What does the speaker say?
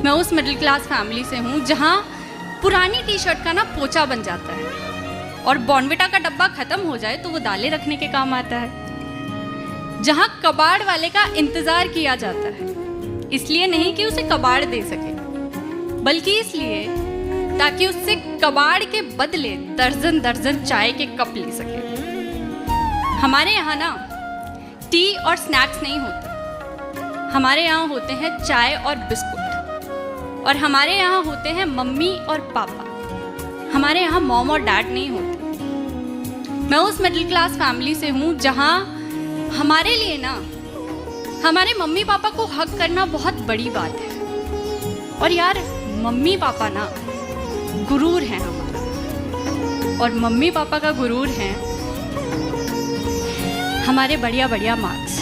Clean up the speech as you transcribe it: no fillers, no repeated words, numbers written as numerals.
मैं उस middle class family से हूँ जहाँ पुरानी टी शर्ट का ना पोचा बन जाता है और बॉर्नविटा का डब्बा खत्म हो जाए तो वो दालें रखने के काम आता है। जहाँ कबाड़ वाले का इंतजार किया जाता है, इसलिए नहीं कि उसे कबाड़ दे सके, बल्कि इसलिए ताकि उससे कबाड़ के बदले दर्जन दर्जन चाय के कप ले सके। हमारे यहाँ ना टी और स्नैक्स नहीं होते, हमारे यहाँ होते हैं चाय और बिस्कुट। और हमारे यहाँ होते हैं मम्मी और पापा, हमारे यहाँ मॉम और डैड नहीं होते। मैं उस मिडिल क्लास फैमिली से हूँ जहाँ हमारे लिए ना हमारे मम्मी पापा को हक करना बहुत बड़ी बात है। और यार मम्मी पापा ना गुरूर है हमारा, और मम्मी पापा का गुरूर है हमारे बढ़िया बढ़िया मार्क्स।